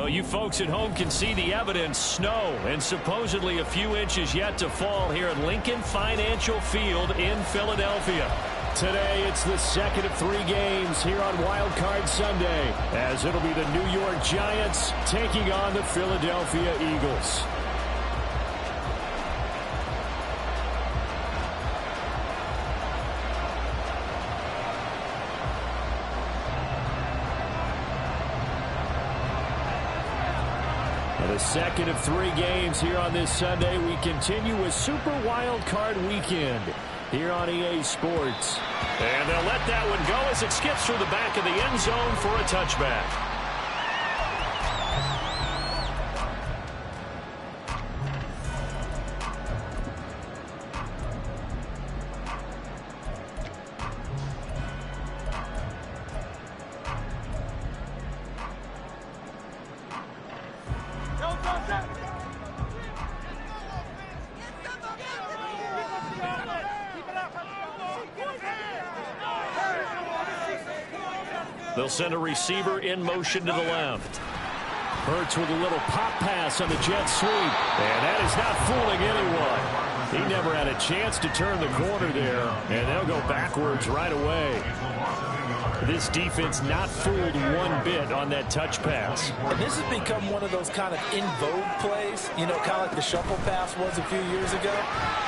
Well, you folks at home can see the evidence. Snow and supposedly a few inches yet to fall here at Lincoln Financial Field in Philadelphia. Today, it's the second of 3 games here on Wildcard Sunday, as it'll be the New York Giants taking on the Philadelphia Eagles. The second of 3 games here on this Sunday. We continue with Super Wildcard Weekend here on EA Sports. And they'll let that one go as it skips through the back of the end zone for a touchback. They'll send a receiver in motion to the left. Hurts with a little pop pass on the jet sweep. And that is not fooling anyone. He never had a chance to turn the corner there. And they'll go backwards right away. This defense not fooled one bit on that touch pass. And this has become one of those kind of in vogue plays, you know, kind of like the shuffle pass was a few years ago.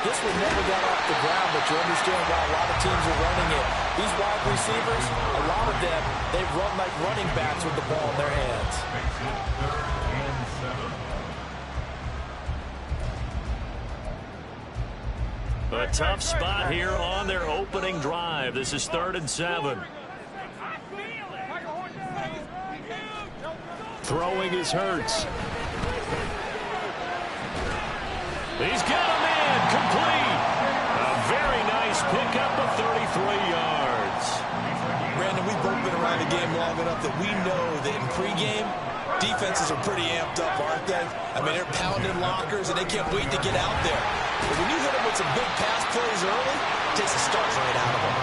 This one never got off the ground, but you understand why a lot of teams are running it. These wide receivers, a lot of them, they run like running backs with the ball in their hands. A tough spot here on their opening drive. This is 3rd and 7. Throwing is Hurts. He's got a man complete. A very nice pickup of 33 yards. Brandon, we've both been around the game long enough that we know that in pregame, defenses are pretty amped up, aren't they? I mean, they're pounding lockers, and they can't wait to get out there. But when you hit them with some big pass plays early, it takes the starch right out of them.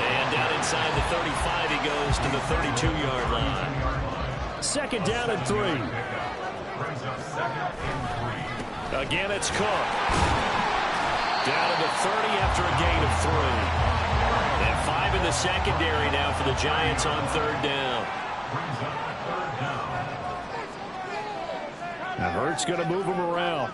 And down inside the 35, he goes to the 32-yard line. 2nd down and 3. Again, it's Cook. Down to the 30 after a gain of 3. And 5 in the secondary now for the Giants on 3rd down. Now Hurts going to move him around.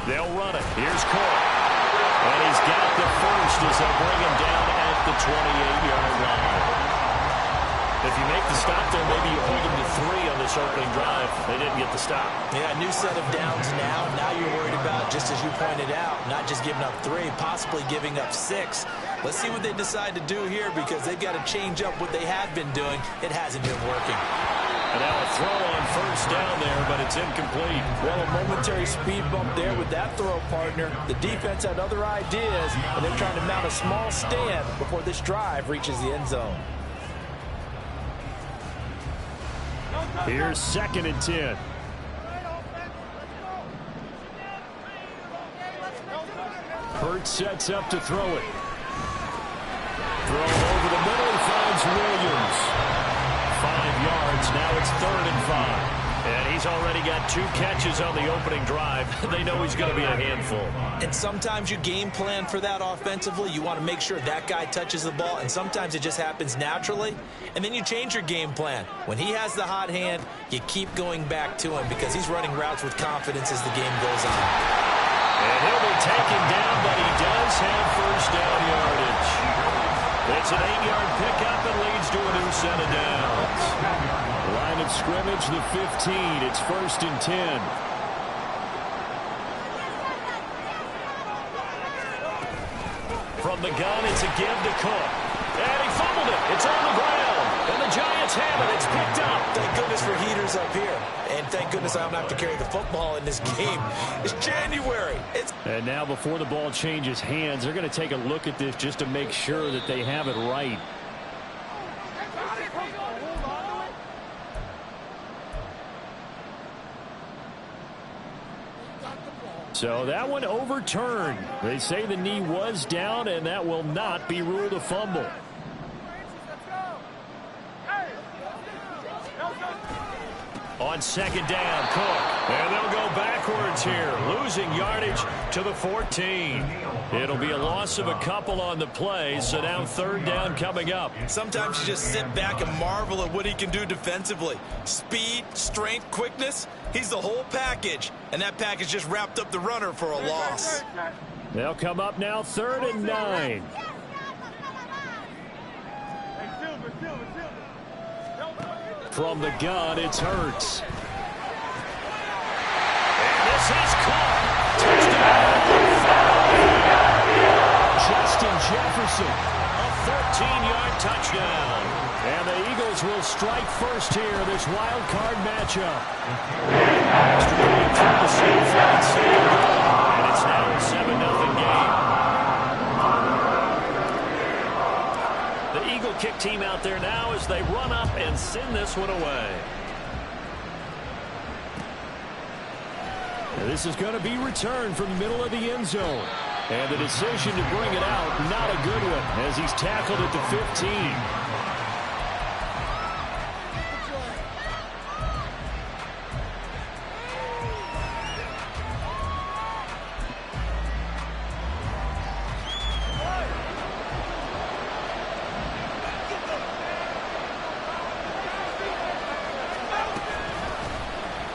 They'll run it. Here's Cook. And he's got the first as they'll bring him down at the 28-yard line. If you make the stop there, maybe you hold them to 3 on this opening drive. They didn't get the stop. Yeah, new set of downs now. Now you're worried about, just as you pointed out, not just giving up 3, possibly giving up 6. Let's see what they decide to do here, because they've got to change up what they have been doing. It hasn't been working. And now a throw on 1st down there, but it's incomplete. Well, a momentary speed bump there with that throw, partner. The defense had other ideas, and they're trying to mount a small stand before this drive reaches the end zone. Here's 2nd and 10. Hurts sets up to throw it. Throw over the middle and finds Williams. 5 yards. Now it's 3rd and 5. And he's already got 2 catches on the opening drive. They know he's going to be a handful. And sometimes you game plan for that offensively. You want to make sure that guy touches the ball, and sometimes it just happens naturally. And then you change your game plan. When he has the hot hand, you keep going back to him because he's running routes with confidence as the game goes on. And he'll be taken down, but he does have 1st down yardage. It's an 8-yard pickup and leads to a new set of downs. Line of scrimmage, the 15. It's 1st and 10. From the gun, it's a give to Cook. And he fumbled it. It's on the ground. And the Giants have it. It's picked up. Thank goodness for heaters up here. And thank goodness I don't have to carry the football in this game. It's January. And now before the ball changes hands, they're going to take a look at this just to make sure that they have it right. So that one overturned. They say the knee was down, and that will not be ruled a fumble. On second down, Cook. And they'll go backwards here, losing yardage to the 14. It'll be a loss of a couple on the play, so now third down coming up. Sometimes you just sit back and marvel at what he can do defensively. Speed, strength, quickness, he's the whole package. And that package just wrapped up the runner for a loss. They'll come up now, 3rd and 9. From the gun, it's Hurts. And this is caught. Touchdown. Justin Jefferson. A 13-yard touchdown. And the Eagles will strike first here, this wild card matchup. And it's now a 7-0 game. The Eagle kick team out there now as they run up and send this one away. And this is going to be returned from the middle of the end zone. And the decision to bring it out, not a good one, as he's tackled at the 15.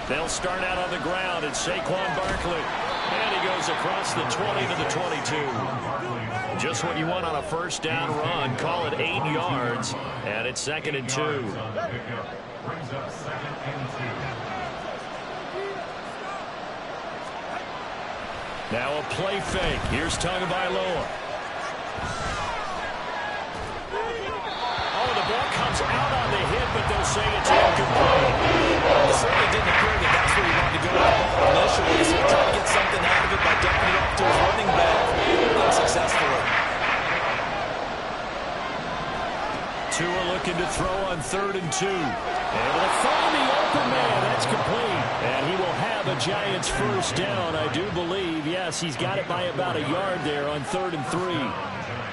They'll start out on the ground, and Saquon Barkley. And he goes across the 20 to the 22. Just what you want on a first down run. Call it 8 yards, and it's 2nd and 2. Now a play fake. Here's Tagovailoa. Oh, the ball comes out on the hit, but they'll say it's incomplete. It certainly didn't appear that that's where he wanted to go with the ball initially, so he tried to get something out of it by dumping it off to his running back unsuccessfully. Tua looking to throw on 3rd and 2. Able to find the open man. That's complete. And he will have a Giants first down, I do believe. Yes, he's got it by about a yard there on 3rd and 3.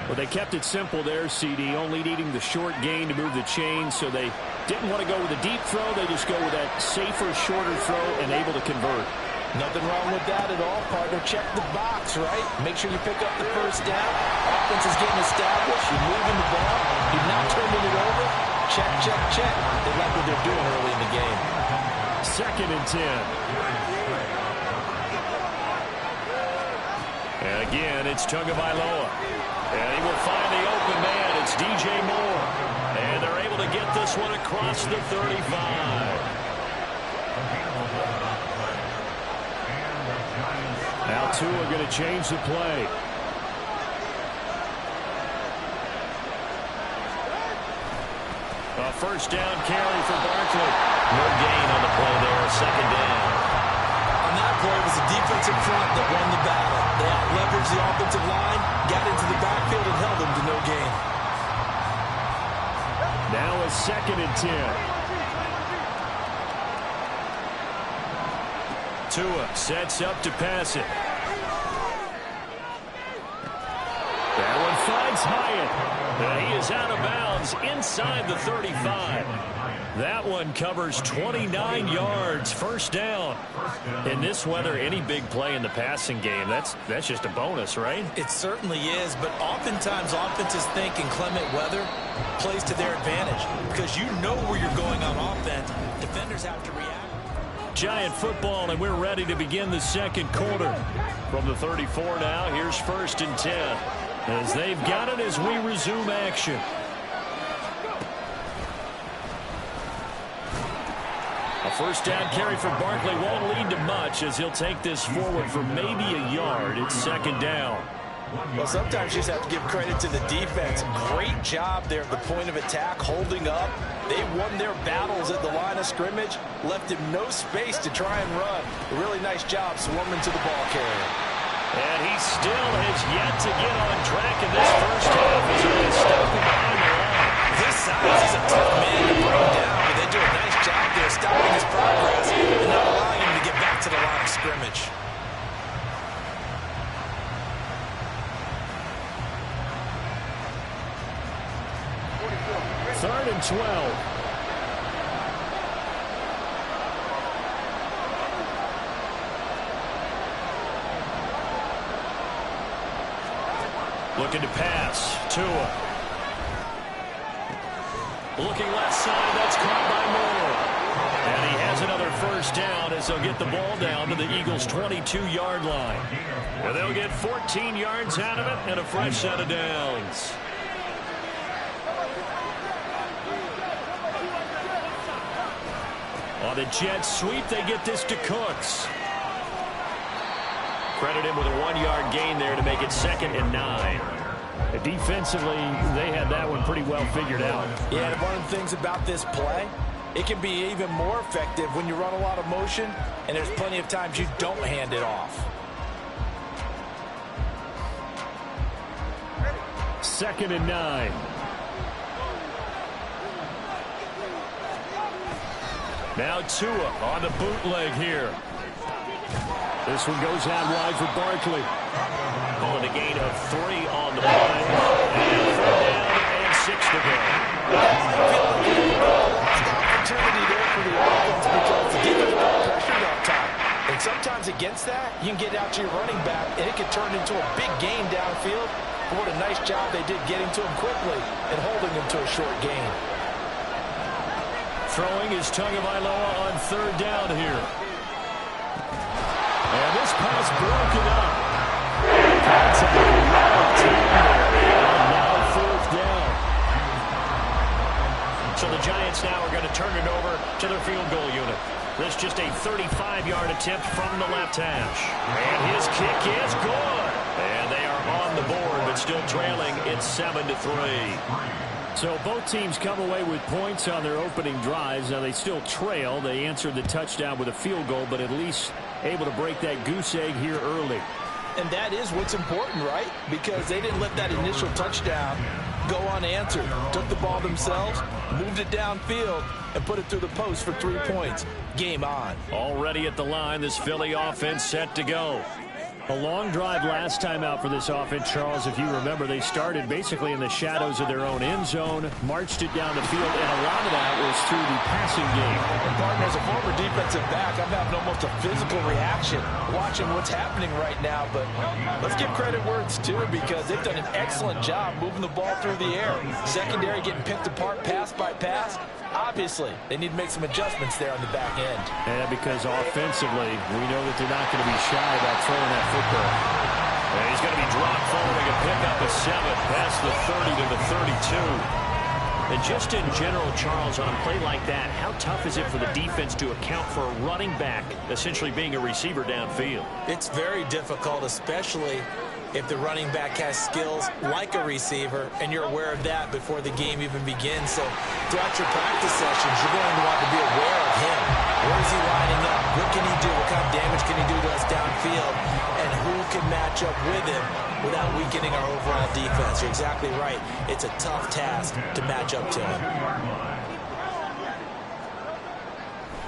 Well, they kept it simple there, CD, only needing the short gain to move the chains, so they didn't want to go with a deep throw. They just go with that safer, shorter throw and able to convert. Nothing wrong with that at all, partner. Check the box, right? Make sure you pick up the first down. Offense is getting established. You're moving the ball. You're not turning it over. Check, check, check. They like what they're doing early in the game. 2nd and 10. And again, it's Tagovailoa. And he will find the open man. It's DJ Moore. And they're able to get this one across the 35. Now Tua going to change the play. A first down carry for Barkley. No gain on the play there, 2nd down. On that play, it was the defensive front that won the battle. They out-leveraged the offensive line, got into the backfield, and held them to no gain. Now a 2nd and 10. Tua sets up to pass it. That one finds Hyatt. He is out of bounds inside the 35. That one covers 29 yards, first down. In this weather, any big play in the passing game, that's just a bonus, right? It certainly is, but oftentimes offenses think inclement weather plays to their advantage because you know where you're going on offense. Defenders have to react. Giant football, and we're ready to begin the second quarter. From the 34 now, here's 1st and 10. As they've got it as we resume action. A first down carry for Barkley won't lead to much as he'll take this forward for maybe a yard. It's 2nd down. Well, sometimes you just have to give credit to the defense. Great job there at the point of attack, holding up. They won their battles at the line of scrimmage, left him no space to try and run. A really nice job swarming to the ball carrier. And he still has yet to get on track in this first half as he is stopping behind the line. His size is a tough man to bring down, but they do a nice job there stopping his progress and not allowing him to get back to the line of scrimmage. 3rd and 12. Looking to pass. Tua. Looking left side. That's caught by Moore. And he has another first down as they'll get the ball down to the Eagles' 22-yard line. And they'll get 14 yards out of it and a fresh set of downs. On the jet sweep, they get this to Cooks. Credit him with a 1-yard gain there to make it 2nd and 9. Defensively, they had that one pretty well figured out. Yeah, and one of the things about this play, it can be even more effective when you run a lot of motion, and there's plenty of times you don't hand it off. 2nd and 9. Now Tua on the bootleg here. This one goes out wide for Barkley. Calling a gain of 3 on the play. And 3rd down and 6 to go. Lost opportunity there for the offense because the defense got pressured up top. And sometimes against that, you can get out to your running back, and it can turn into a big gain downfield. But what a nice job they did getting to him quickly and holding him to a short gain. Throwing is Tagovailoa on 3rd down here. And this pass broken up. Contact right and now 4th down. So the Giants now are going to turn it over to their field goal unit. This just a 35-yard attempt from the left hash. And his kick is good. And they are on the board, but still trailing. It's 7-3. So both teams come away with points on their opening drives. Now they still trail. They answered the touchdown with a field goal, but at least able to break that goose egg here early. And that is what's important, right? Because they didn't let that initial touchdown go unanswered. Took the ball themselves, moved it downfield, and put it through the post for 3 points. Game on. Already at the line, this Philly offense set to go. A long drive last time out for this offense, Charles. If you remember, they started basically in the shadows of their own end zone, marched it down the field, and a lot of that was through the passing game. And, partner, as a former defensive back, I'm having almost a physical reaction watching what's happening right now. But let's give credit where it's due because they've done an excellent job moving the ball through the air. Secondary getting picked apart pass by pass. Obviously, they need to make some adjustments there on the back end. And because offensively, we know that they're not going to be shy about throwing that football. And he's going to be dropped following a pickup of 7 past the 30 to the 32. And just in general, Charles, on a play like that, how tough is it for the defense to account for a running back essentially being a receiver downfield? It's very difficult, especially if the running back has skills like a receiver, and you're aware of that before the game even begins. So throughout your practice sessions, you're going to want to be aware of him. Where is he lining up? What can he do? What kind of damage can he do to us downfield? And who can match up with him without weakening our overall defense? You're exactly right. It's a tough task to match up to him.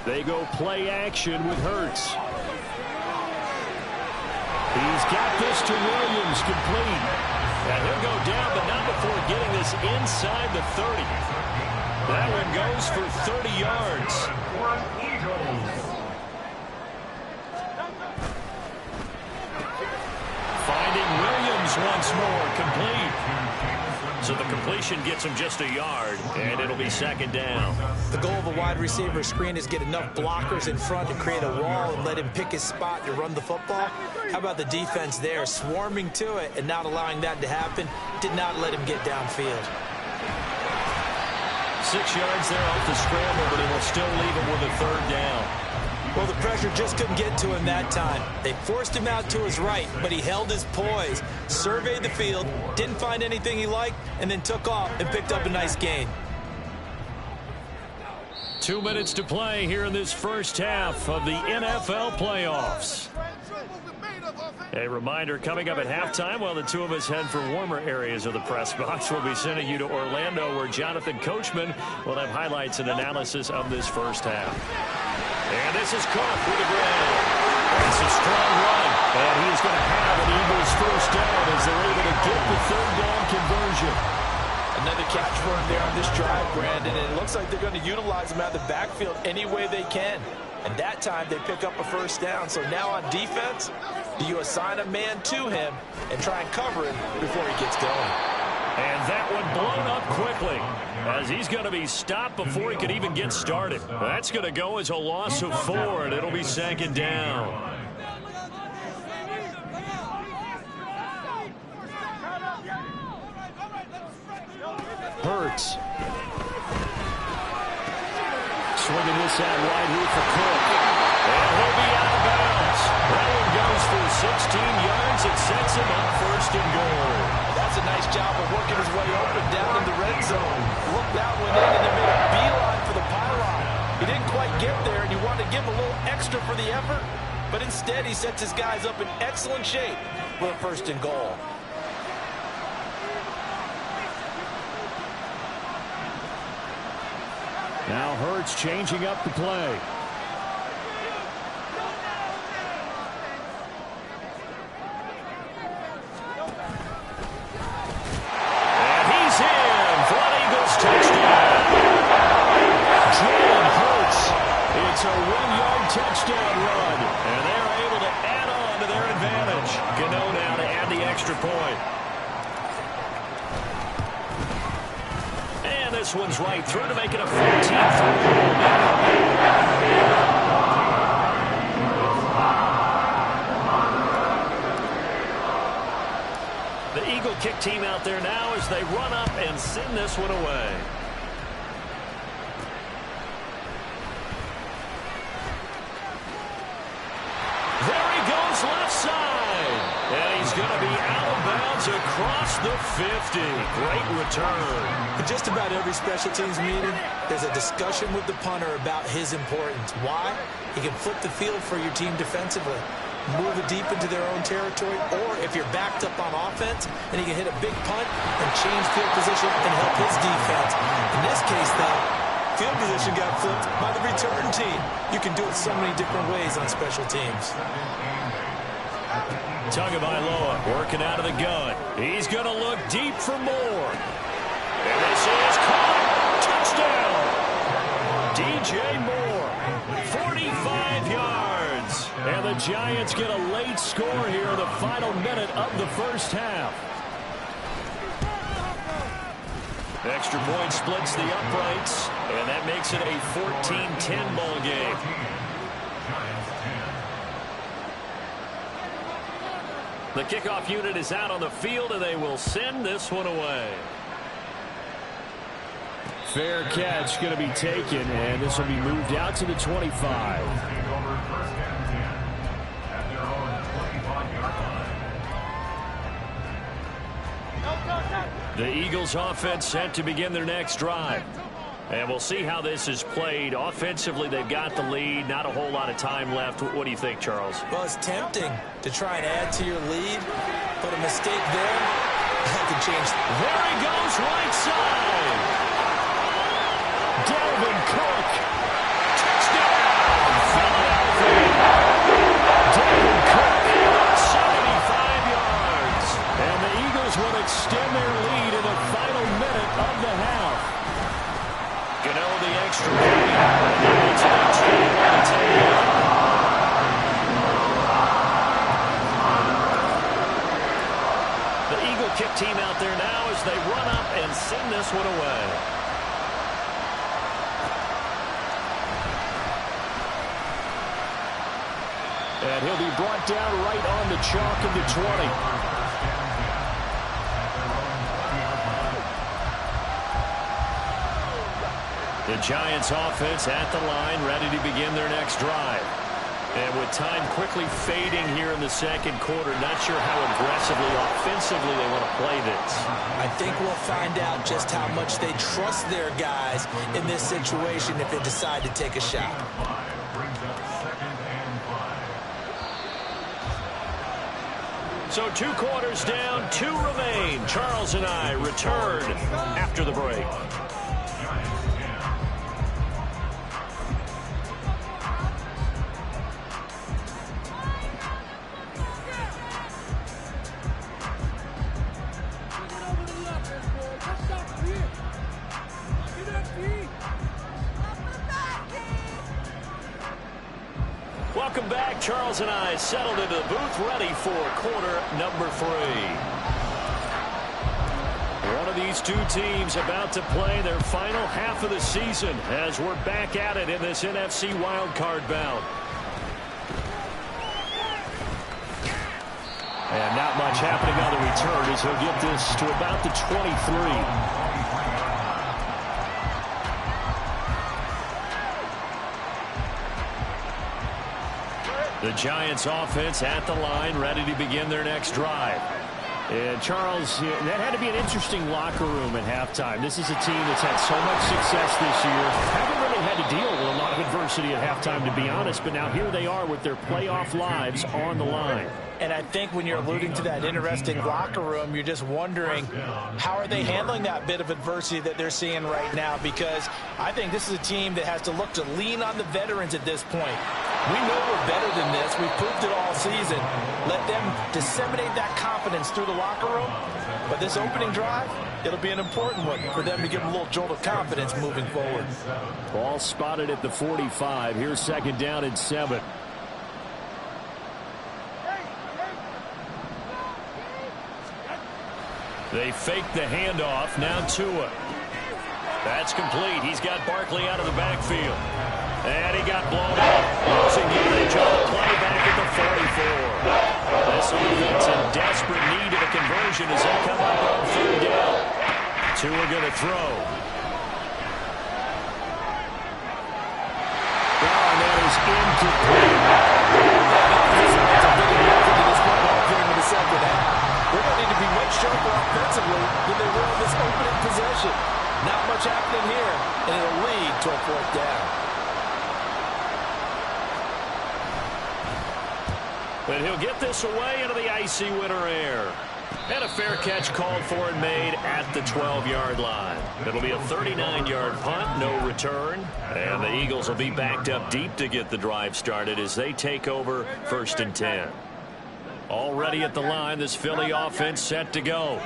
They go play action with Hurts. He's got this to Williams, complete. And he'll go down, but not before getting this inside the 30. That one goes for 30 yards. Finding Williams once more, complete. So the completion gets him just a yard, and it'll be 2nd down. The goal of a wide receiver screen is get enough blockers in front to create a wall and let him pick his spot to run the football. How about the defense there, swarming to it and not allowing that to happen? Did not let him get downfield. 6 yards there off the scramble, but it will still leave him with a 3rd down. Well, the pressure just couldn't get to him that time. They forced him out to his right, but he held his poise, surveyed the field, didn't find anything he liked, and then took off and picked up a nice gain. 2 minutes to play here in this first half of the NFL playoffs. A reminder, coming up at halftime, while the two of us head for warmer areas of the press box, we'll be sending you to Orlando, where Jonathan Coachman will have highlights and analysis of this first half. And this is caught through the ground. It's a strong run. And he's going to have an Eagles first down as they're able to get the 3rd down conversion. Another catch for him there on this drive, Brandon, and it looks like they're going to utilize him out of the backfield any way they can. And that time they pick up a first down. So now on defense, do you assign a man to him and try and cover him before he gets going? And that one blown up quickly as he's going to be stopped before he could even get started. That's going to go as a loss of 4, and it'll be 2nd down. Hurts. Swinging this out wide here for Cook. And he'll be out of bounds. That one goes for 16 yards. It sets him up 1st and goal. That's a nice job of working his way open down in the red zone. Looked out, went in, and then made a beeline for the pylon. He didn't quite get there, and he wanted to give him a little extra for the effort. But instead, he sets his guys up in excellent shape for a 1st and goal. Now Hurts changing up the play. And he's in for an Eagles touchdown. Jalen Hurts. It's a 1-yard touchdown run. And they're able to add on to their advantage. Gano now to add the extra point. This one's right through to make it a 14th. The Eagle kick team out there now as they run up and send this one away. There he goes left side. And he's going to be out of bounds across the 50. Great return. In just about every special teams meeting, there's a discussion with the punter about his importance. Why? He can flip the field for your team defensively, move it deep into their own territory, or if you're backed up on offense, then he can hit a big punt and change field position and help his defense. In this case, though, field position got flipped by the return team. You can do it so many different ways on special teams. Tagovailoa working out of the gun. He's going to look deep for more. And this is caught. Touchdown. DJ Moore. 45 yards. And the Giants get a late score here in the final minute of the first half. Extra point splits the uprights. And that makes it a 14-10 ball game. The kickoff unit is out on the field, and they will send this one away. Fair catch going to be taken, and this will be moved out to the 25. The Eagles offense set to begin their next drive. And we'll see how this is played. Offensively, they've got the lead. Not a whole lot of time left. What do you think, Charles? Well, it's tempting to try and add to your lead, but a mistake there, that can change. There he goes, right side. Dalvin Cook. Touchdown, Philadelphia. Dalvin Cook, 75 yards. And the Eagles will extend their lead in the final minute of the half. Gano the extra point. It's a 2-1 The Eagle kick team out there now as they run up and send this one away. And he'll be brought down right on the chalk of the 20. The Giants offense at the line, ready to begin their next drive. And with time quickly fading here in the second quarter, not sure how aggressively, offensively they want to play this. I think we'll find out just how much they trust their guys in this situation if they decide to take a shot. So 2 quarters down, 2 remain. Charles and I return after the break. Welcome back. Charles and I settled into the booth, ready for quarter number 3. One of these two teams about to play their final half of the season as we're back at it in this NFC Wildcard bout. And not much happening on the return as he'll get this to about the 23. The Giants offense at the line, ready to begin their next drive. And Charles, that had to be an interesting locker room at halftime. This is a team that's had so much success this year. Haven't really had to deal with a lot of adversity at halftime, to be honest. But now here they are with their playoff lives on the line. And I think when you're alluding to that interesting locker room, you're just wondering how are they handling that bit of adversity that they're seeing right now, because I think this is a team that has to look to lean on the veterans at this point. We know we're better than this. We've proved it all season. Let them disseminate that confidence through the locker room. But this opening drive, it'll be an important one for them to give them a little jolt of confidence moving forward. Ball spotted at the 45. Here's second down and 7. They fake the handoff. Now Tua. That's complete. He's got Barkley out of the backfield. And he got blown up. Losing yardage on the play back at the 44. This offense in desperate need of a conversion as they come up on third down. Tua going to throw. And that is incomplete. They're going to need to be much sharper offensively than they were in this opening possession. Not much happening here, and it'll lead to a fourth down. But he'll get this away into the icy winter air. And a fair catch called for and made at the 12-yard line. It'll be a 39-yard punt, no return. And the Eagles will be backed up deep to get the drive started as they take over 1st and 10. Already at the line, this Philly offense set to go.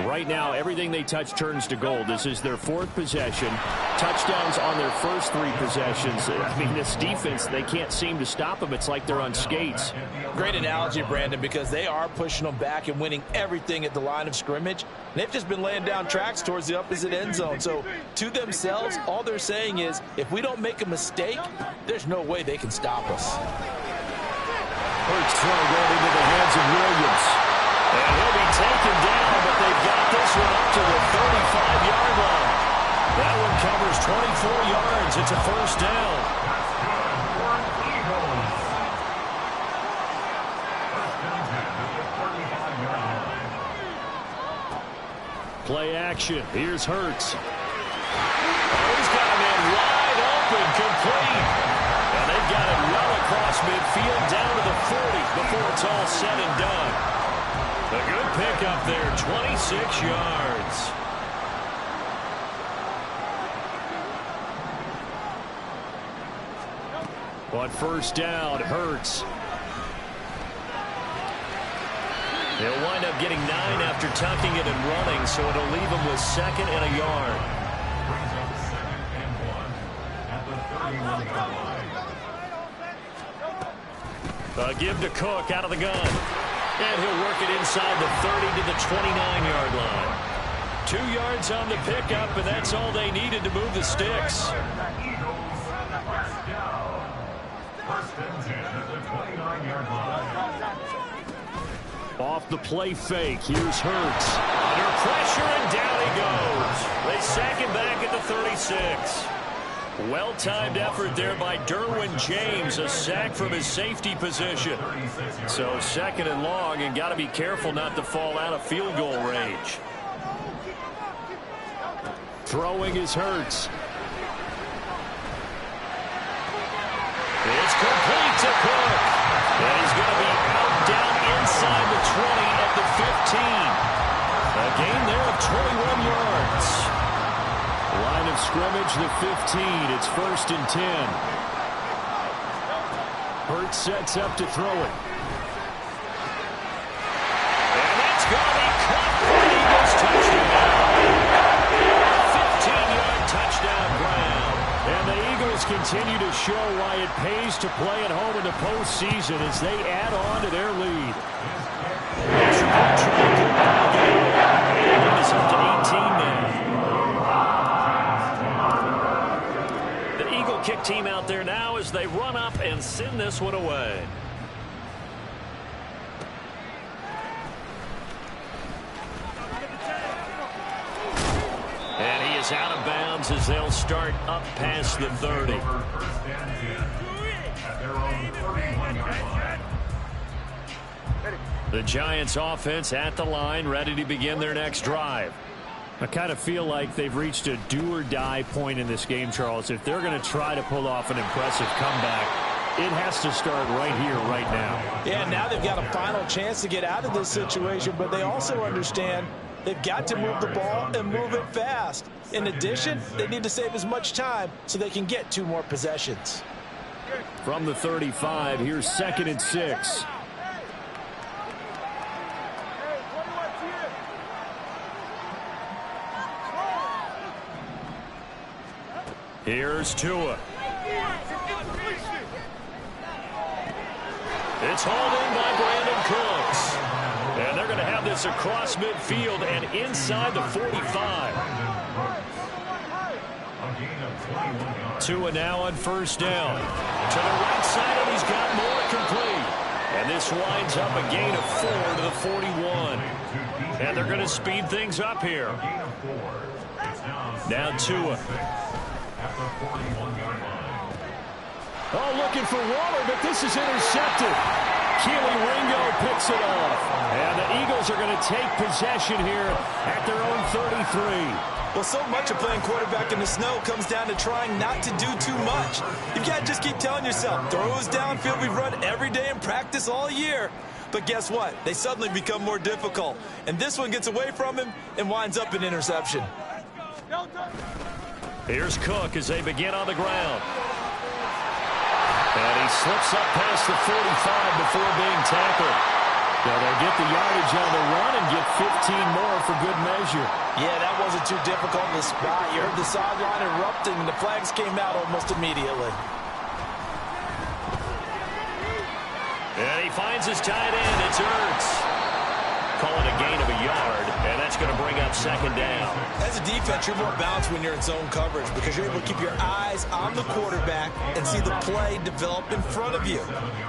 Right now, everything they touch turns to gold. This is their 4th possession. Touchdowns on their first 3 possessions. I mean, this defense, they can't seem to stop them. It's like they're on skates. Great analogy, Brandon, because they are pushing them back and winning everything at the line of scrimmage. They've just been laying down tracks towards the opposite end zone. So, to themselves, all they're saying is, if we don't make a mistake, there's no way they can stop us. Hurts throw going into the hands of Williams. And he'll be taken down, but they've got this one up to the 35-yard line. That one covers 24 yards. It's a first down. Play action. Here's Hurts. Oh, he's got a man wide open, complete. And they've got it well across midfield down to the 40 before it's all said and done. A good pickup there, 26 yards. On first down, Hurts. They'll wind up getting 9 after tucking it and running, so it'll leave them with 2nd and a yard. Give to Cook out of the gun. And he'll work it inside the 30 to the 29-yard line. 2 yards on the pickup, and that's all they needed to move the sticks. Off the play fake, here's Hurts. Under pressure, and down he goes. They sack him back at the 36. Well-timed effort there by Derwin James, a sack from his safety position. So 2nd and long, and got to be careful not to fall out of field goal range. Throwing is Hurts. It's complete to Cook. And he's going to be out down inside the 20 at the 15. A gain there of 21 yards. Line of scrimmage, the 15. It's 1st and 10. Hurts sets up to throw it. And that's going to be caught for an Eagles touchdown. 15-yard touchdown ground. And the Eagles continue continue to show why it pays to play at home in the postseason as they add on to their lead. It's up to 18 now. The Eagle kick team out there now as they run up and send this one away. And he is out of bounds as they'll start up past the 30. The Giants offense at the line, ready to begin their next drive. I kind of feel like they've reached a do-or-die point in this game, Charles. If they're going to try to pull off an impressive comeback, it has to start right here, right now. Yeah, now they've got a final chance to get out of this situation, but they also understand they've got to move the ball and move it fast. In addition, they need to save as much time so they can get 2 more possessions. From the 35, here's 2nd and 6. Here's Tua. It's hauled in by Brandon Cooks. And they're going to have this across midfield and inside the 45. Tua now on 1st down. To the right side, and he's got more complete. And this winds up a gain of 4 to the 41. And they're going to speed things up here. Now Tua. Oh, looking for Waller, but this is intercepted. Keely Ringo picks it off. And the Eagles are going to take possession here at their own 33. Well, so much of playing quarterback in the snow comes down to trying not to do too much. You've got to just keep telling yourself, throws downfield we've run every day in practice all year. But guess what? They suddenly become more difficult. And this one gets away from him and winds up an interception. Here's Cook as they begin on the ground. And he slips up past the 45 before being tackled. Now they'll get the yardage on the run and get 15 more for good measure. Yeah, that wasn't too difficult in the spot. You heard the sideline erupting, and the flags came out almost immediately. And he finds his tight end. It's Ertz. Calling a gain of a yard, and that's going to bring up 2nd down. As a defense, you're more balanced when you're in zone coverage because you're able to keep your eyes on the quarterback and see the play develop in front of you.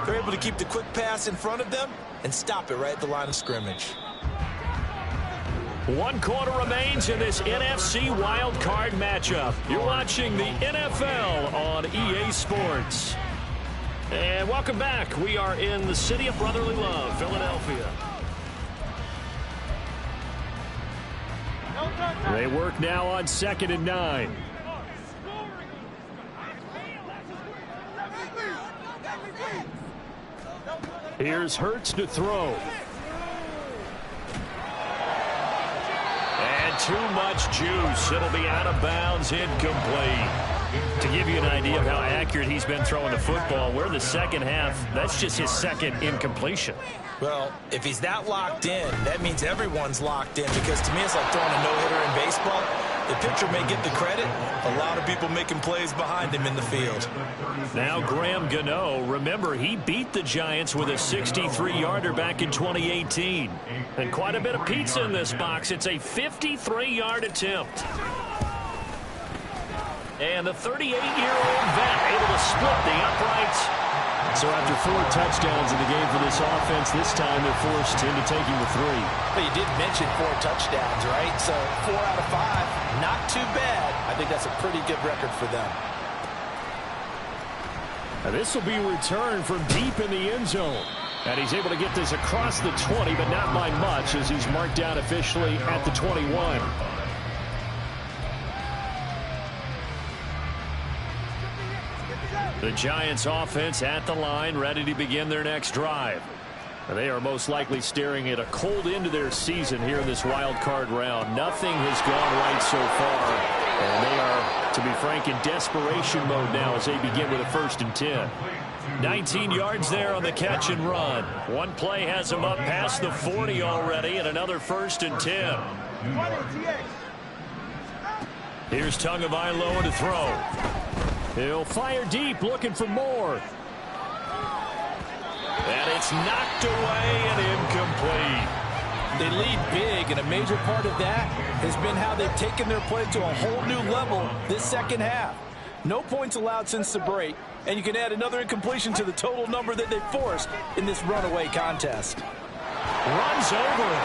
They're able to keep the quick pass in front of them and stop it right at the line of scrimmage. 1 quarter remains in this NFC Wildcard matchup. You're watching the NFL on EA Sports. And welcome back. We are in the city of brotherly love, Philadelphia. They work now on 2nd and 9. Here's Hurts to throw. And too much juice. It'll be out of bounds, incomplete. To give you an idea of how accurate he's been throwing the football, we're in the 2nd half. That's just his 2nd incompletion. Well, if he's that locked in, that means everyone's locked in, because to me it's like throwing a no-hitter in baseball. The pitcher may get the credit, a lot of people making plays behind him in the field. Now Graham Gano, remember, he beat the Giants with a 63-yarder back in 2018. And quite a bit of pizza in this box. It's a 53-yard attempt. And the 38-year-old vet able to split the uprights. So after 4 touchdowns in the game for this offense, this time they're forced into taking the 3. But you did mention 4 touchdowns, right? So 4 out of 5, not too bad. I think that's a pretty good record for them. Now this will be returned from deep in the end zone. And he's able to get this across the 20, but not by much, as he's marked down officially at the 21. The Giants offense at the line, ready to begin their next drive. They are most likely staring at a cold end to their season here in this wild card round. Nothing has gone right so far, and they are, to be frank, in desperation mode now as they begin with a 1st and 10. 19 yards there on the catch and run. One play has them up past the 40 already, and another 1st and 10. Here's Tagovailoa to throw. He'll fire deep, looking for more. And it's knocked away and incomplete. They lead big, and a major part of that has been how they've taken their play to a whole new level this second half. No points allowed since the break, and you can add another incompletion to the total number that they forced in this runaway contest. Runs over it.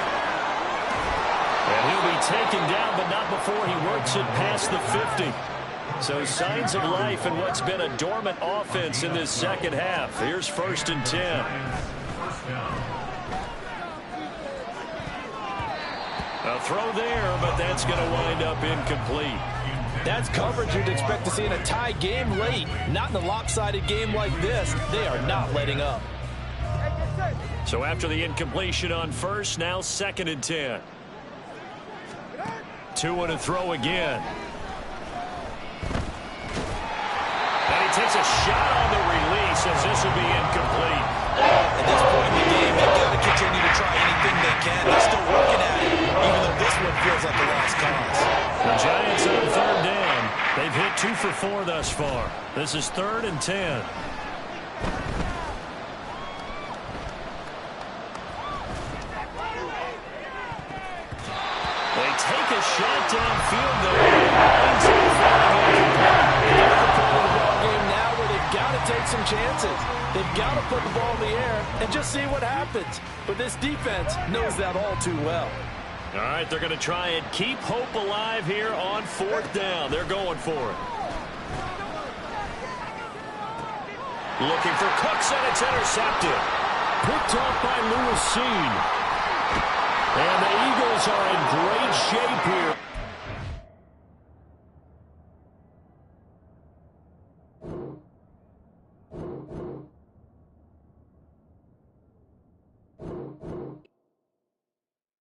And he'll be taken down, but not before he works it past the 50. So signs of life in what's been a dormant offense in this second half. Here's 1st and 10. A throw there, but that's going to wind up incomplete. That's coverage you'd expect to see in a tie game late. Not in a lopsided game like this. They are not letting up. So after the incompletion on first, now 2nd and 10. 2 and a throw again. And he takes a shot on the release as this will be incomplete. At this point in the game, they've got to continue to try anything they can. They're still working at it, even though this one feels like a lost cause. The Giants on 3rd down. They've hit 2 for 4 thus far. This is 3rd and 10. They take a shot downfield Now where they've got to take some chances. They've got to put the ball in the air and just see what happens. But this defense knows that all too well. All right, they're going to try and keep hope alive here on 4th down. They're going for it. Looking for Cooks, and it's intercepted. Picked off by Lewis Seen. And the Eagles are